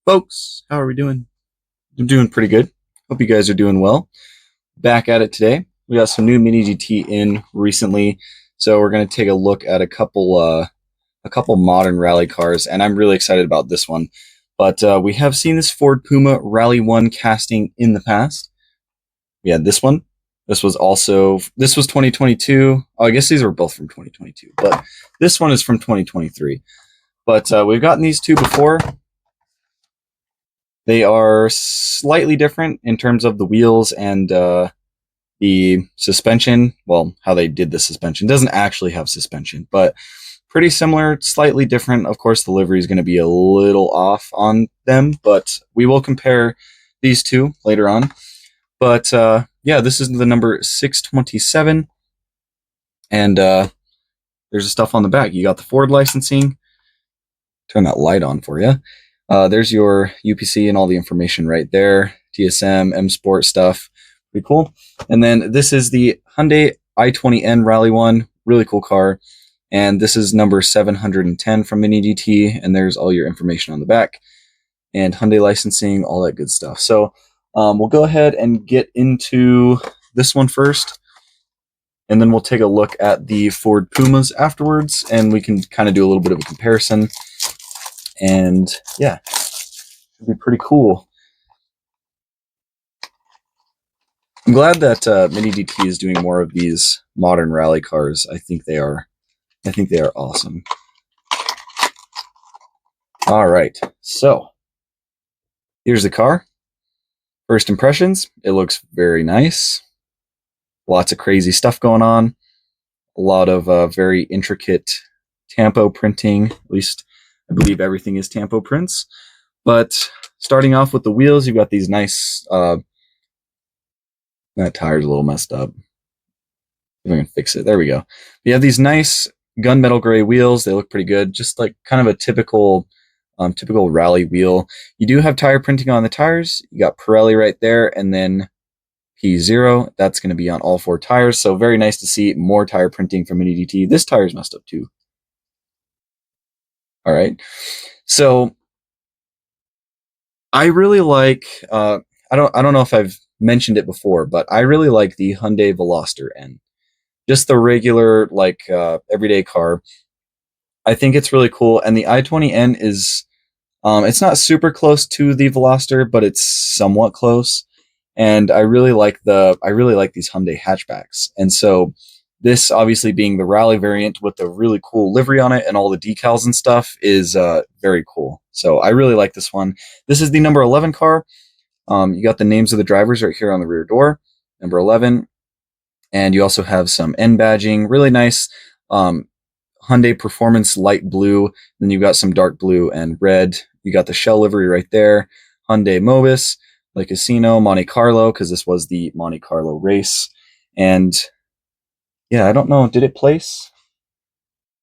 Folks, how are we doing? I'm doing pretty good. Hope you guys are doing well. Back at it today. We got some new Mini GT in recently, so we're going to take a look at a couple modern rally cars, and I'm really excited about this one. But we have seen this Ford Puma Rally 1 casting in the past. We had this one. This was 2022. Oh, I guess these were both from 2022, but this one is from 2023. But we've gotten these two before. They are slightly different in terms of the wheels and the suspension. Well, how they did the suspension doesn't actually have suspension, but pretty similar, slightly different. Of course, the livery is going to be a little off on them, but we will compare these two later on. But yeah, this is the number 627, and there's stuff on the back. You got the Ford licensing. Turn that light on for you. There's your UPC and all the information right there. TSM, M Sport stuff. Pretty cool. And then this is the Hyundai i20N Rally1. Really cool car. And this is number 710 from Mini GT. And there's all your information on the back. And Hyundai licensing, all that good stuff. So we'll go ahead and get into this one first. And then we'll take a look at the Ford Pumas afterwards. And we can kind of do a little bit of a comparison. And yeah, it'd be pretty cool. I'm glad that Mini GT is doing more of these modern rally cars. I think they are awesome. All right, so here's the car. First impressions, it looks very nice. Lots of crazy stuff going on. A lot of very intricate tampo printing, at least I believe everything is tampo prints. But starting off with the wheels, you've got these nice, that tire's a little messed up. If I can fix it, there we go. You have these nice gunmetal gray wheels. They look pretty good, just like kind of a typical rally wheel. You do have tire printing on the tires. You got Pirelli right there, and then P0. That's going to be on all four tires. So very nice to see more tire printing from Mini GT. This tire's messed up too. All right, so I really like. I don't know if I've mentioned it before, but I really like the Hyundai Veloster N, just the regular everyday car. I think it's really cool, and the i20N is. It's not super close to the Veloster, but it's somewhat close. And I really like these Hyundai hatchbacks, and so. This obviously being the rally variant with the really cool livery on it and all the decals and stuff is very cool. So I really like this one. This is the number 11 car. You got the names of the drivers right here on the rear door, number 11. And you also have some N badging, really nice Hyundai Performance light blue. Then you've got some dark blue and red. You got the shell livery right there. Hyundai Mobis, Le Casino, Monte Carlo, because this was the Monte Carlo race. And yeah, I don't know. Did it place?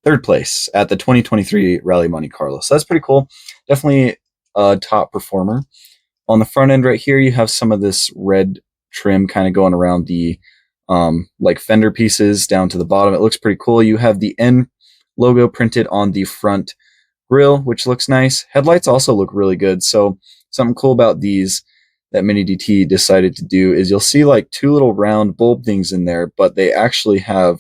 Third place at the 2023 Rally Monte Carlo. So that's pretty cool. Definitely a top performer. On the front end right here, you have some of this red trim kind of going around the like fender pieces down to the bottom. It looks pretty cool. You have the N logo printed on the front grille, which looks nice. Headlights also look really good. So something cool about these that Mini GT decided to do is you'll see like two little round bulb things in there, but they actually have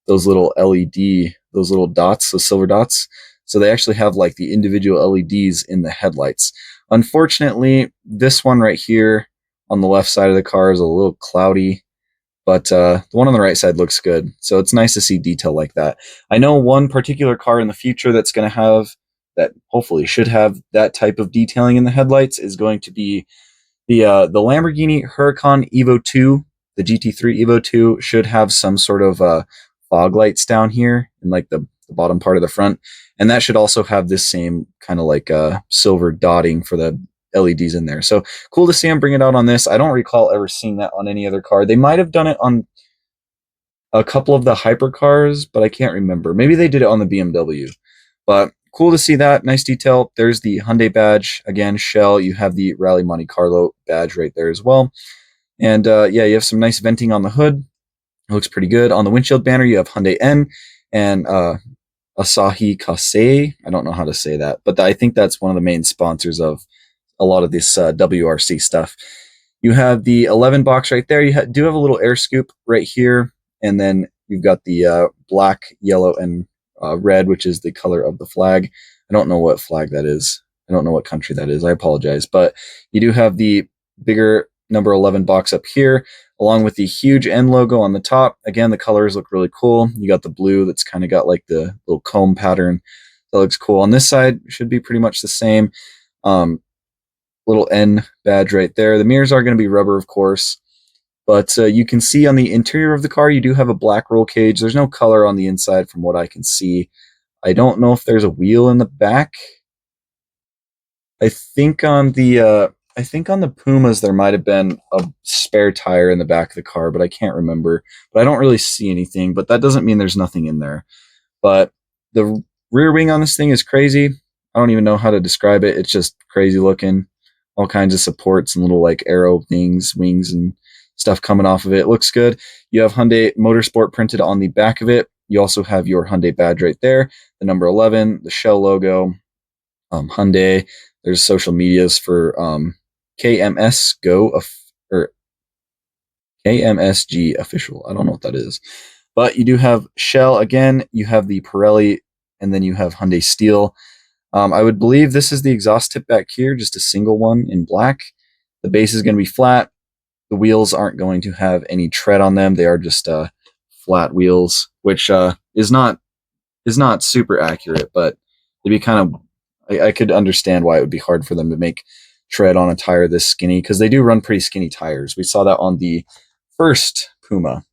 those little LED, those little dots, those silver dots. So they actually have like the individual LEDs in the headlights. Unfortunately, this one right here on the left side of the car is a little cloudy, but the one on the right side looks good. So it's nice to see detail like that. I know one particular car in the future that's going to have, that hopefully should have that type of detailing in the headlights is going to be the Lamborghini Huracan Evo 2, the GT3 Evo 2 should have some sort of fog lights down here in like the bottom part of the front, and that should also have this same kind of like silver dotting for the LEDs in there. So cool to see them bring it out on this. I don't recall ever seeing that on any other car. They might have done it on a couple of the hypercars, but I can't remember. Maybe they did it on the BMW, but cool to see that. Nice detail. There's the Hyundai badge. Again, shell. You have the Rally Monte Carlo badge right there as well. And yeah, you have some nice venting on the hood. It looks pretty good. On the windshield banner, you have Hyundai N and Asahi Kasei. I don't know how to say that, but I think that's one of the main sponsors of a lot of this WRC stuff. You have the 11 box right there. You do have a little air scoop right here, and then you've got the black, yellow, and red, which is the color of the flag. I don't know what flag that is. I don't know what country that is. I apologize. But you do have the bigger number 11 box up here, along with the huge N logo on the top. Again, the colors look really cool. You got the blue that's kind of got like the little comb pattern. That looks cool. On this side, should be pretty much the same. Little N badge right there. The mirrors are going to be rubber, of course. But you can see on the interior of the car, you do have a black roll cage. There's no color on the inside from what I can see. I don't know if there's a wheel in the back. I think on the Pumas there might have been a spare tire in the back of the car, but I can't remember. But I don't really see anything, but that doesn't mean there's nothing in there. But the rear wing on this thing is crazy. I don't even know how to describe it. It's just crazy looking. All kinds of supports and little like arrow things, wings and stuff coming off of it. It looks good. You have Hyundai Motorsport printed on the back of it. You also have your Hyundai badge right there, the number 11, the Shell logo, Hyundai. There's social medias for KMS Go or KMSG official. I don't know what that is. But you do have Shell again. You have the Pirelli, and then you have Hyundai Steel. I would believe this is the exhaust tip back here, just a single one in black. The base is going to be flat. The wheels aren't going to have any tread on them. They are just flat wheels, which is not super accurate, but it'd be kind of, I could understand why it would be hard for them to make tread on a tire this skinny, because they do run pretty skinny tires. We saw that on the first Puma.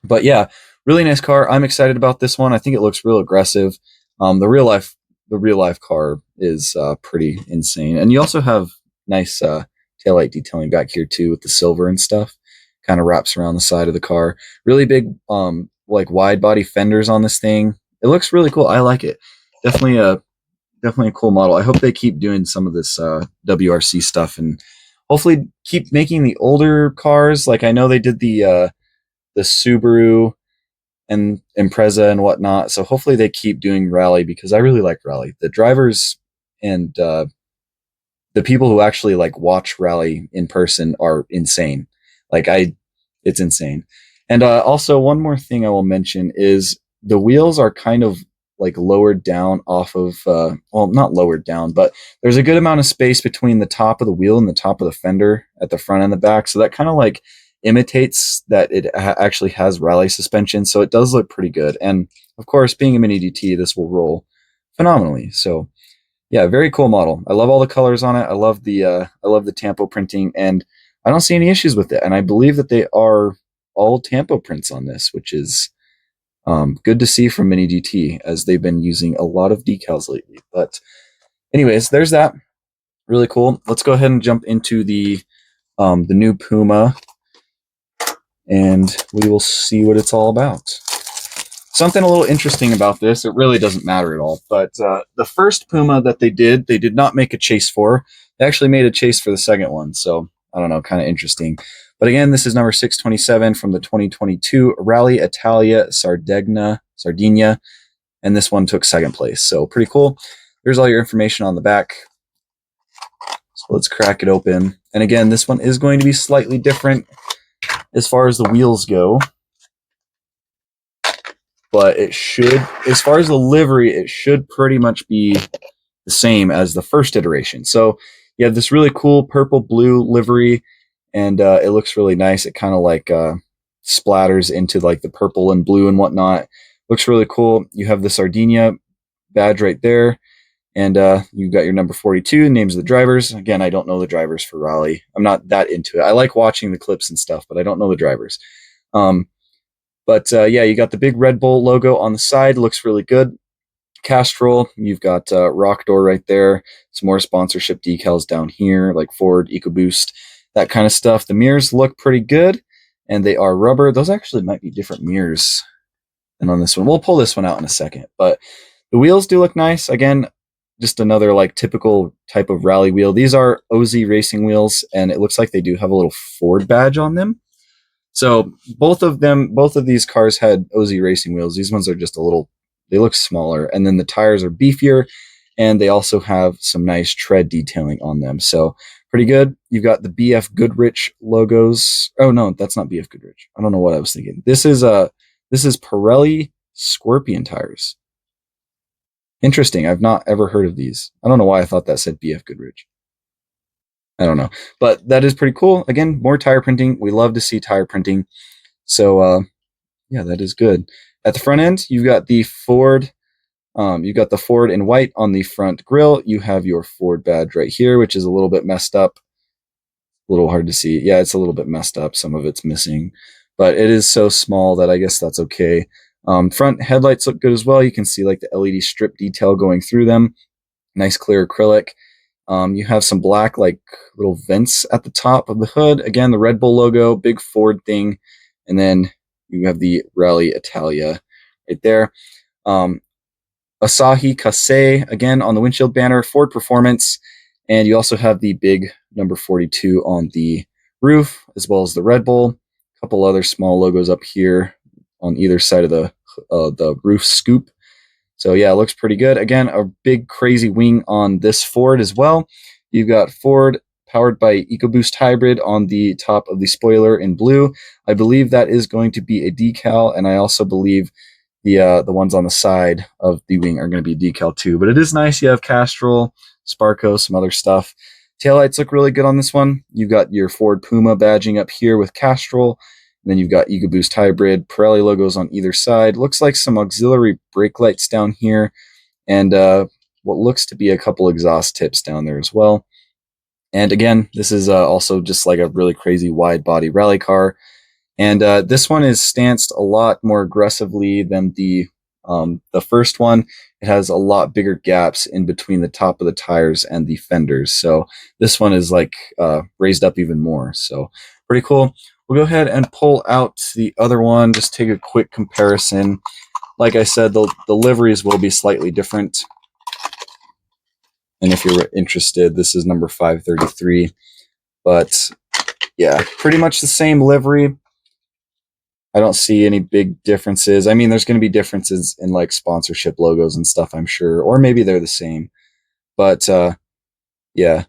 But yeah, really nice car. I'm excited about this one. I think it looks real aggressive. The real life car is pretty insane. And you also have nice taillight detailing back here too with the silver and stuff. Kind of wraps around the side of the car. Really big like wide body fenders on this thing. It looks really cool. I like it. Definitely a cool model. I hope they keep doing some of this WRC stuff and hopefully keep making the older cars. Like I know they did the Subaru and Impreza and whatnot. So hopefully they keep doing rally, because I really like rally. The drivers and the people who actually like watch rally in person are insane. It's insane. And also one more thing I will mention is the wheels are kind of like lowered down off of, well, not lowered down, but there's a good amount of space between the top of the wheel and the top of the fender at the front and the back. So that kind of like imitates that it actually has rally suspension. So it does look pretty good. And of course, being a mini GT, this will roll phenomenally. So yeah, very cool model. I love all the colors on it. I love the Tampo printing, and I don't see any issues with it. And I believe that they are all Tampo prints on this, which is good to see from Mini GT, as they've been using a lot of decals lately. But anyways, there's that. Really cool. Let's go ahead and jump into the new Puma, and we will see what it's all about. Something a little interesting about this, it really doesn't matter at all, but the first Puma that they did not make a chase for. They actually made a chase for the second one, so I don't know, kind of interesting. But again, this is number 627 from the 2022 Rally Italia Sardegna, and this one took second place, so pretty cool. There's all your information on the back. So let's crack it open. And again, this one is going to be slightly different as far as the wheels go. But it should, as far as the livery, it should pretty much be the same as the first iteration. So you have this really cool purple blue livery, and it looks really nice. It kind of like splatters into like the purple and blue and whatnot. Looks really cool. You have the Sardegna badge right there, and you've got your number 42, names of the drivers. Again, I don't know the drivers for Rally. I'm not that into it. I like watching the clips and stuff, but I don't know the drivers. But yeah, you got the big Red Bull logo on the side. Looks really good. Castrol, you've got Rock Door right there. Some more sponsorship decals down here, like Ford, EcoBoost, that kind of stuff. The mirrors look pretty good, and they are rubber. Those actually might be different mirrors than on this one. We'll pull this one out in a second. But the wheels do look nice. Again, just another like typical type of rally wheel. These are OZ racing wheels, and it looks like they do have a little Ford badge on them. So both of these cars had OZ racing wheels. These ones are just a little, they look smaller. And then the tires are beefier, and they also have some nice tread detailing on them. So pretty good. You've got the BF Goodrich logos. Oh no, that's not BF Goodrich. I don't know what I was thinking. This is Pirelli Scorpion tires. Interesting. I've not ever heard of these. I don't know why I thought that said BF Goodrich. I don't know, but that is pretty cool. Again, more tire printing. We love to see tire printing. So yeah, that is good. At the front end, you've got the Ford. You've got the Ford in white on the front grille. You have your Ford badge right here, which is a little bit messed up. A little hard to see. Yeah, it's a little bit messed up. Some of it's missing, but it is so small that I guess that's okay. Front headlights look good as well. You can see like the LED strip detail going through them. Nice clear acrylic. You have some black like little vents at the top of the hood. Again, the Red Bull logo, big Ford thing. And then you have the Rally Italia right there. Asahi Kasei, again, on the windshield banner, Ford Performance. And you also have the big number 42 on the roof, as well as the Red Bull. A couple other small logos up here on either side of the roof scoop. So yeah, it looks pretty good. Again, a big crazy wing on this Ford as well. You've got Ford powered by EcoBoost Hybrid on the top of the spoiler in blue. I believe that is going to be a decal, and I also believe the ones on the side of the wing are going to be decal too. But it is nice. You have Castrol, Sparco, some other stuff. Taillights look really good on this one. You've got your Ford Puma badging up here with Castrol. And then you've got EcoBoost Hybrid, Pirelli logos on either side. Looks like some auxiliary brake lights down here, and what looks to be a couple exhaust tips down there as well. And again, this is also just like a really crazy wide body rally car. And this one is stanced a lot more aggressively than the first one. It has a lot bigger gaps in between the top of the tires and the fenders. So this one is like raised up even more. So pretty cool. We'll go ahead and pull out the other one, just take a quick comparison. Like I said, the liveries will be slightly different. And if you're interested, this is number 533. But yeah, pretty much the same livery. I don't see any big differences. I mean, there's going to be differences in like sponsorship logos and stuff, I'm sure. Or maybe they're the same. But yeah.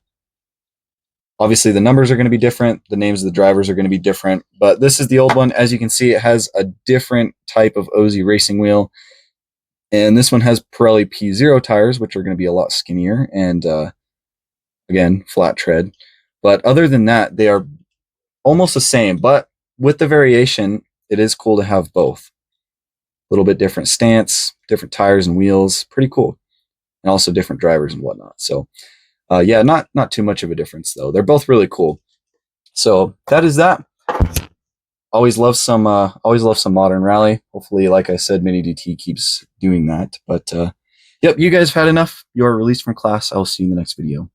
Obviously, the numbers are going to be different. The names of the drivers are going to be different. But this is the old one. As you can see, it has a different type of OZ racing wheel. And this one has Pirelli P0 tires, which are going to be a lot skinnier and, again, flat tread. But other than that, they are almost the same. But with the variation, it is cool to have both. A little bit different stance, different tires and wheels. Pretty cool. And also different drivers and whatnot. So yeah, not too much of a difference though. They're both really cool. So that is that. Always love some modern rally. Hopefully, like I said, Mini DT keeps doing that. But yep, you guys have had enough. You are released from class. I will see you in the next video.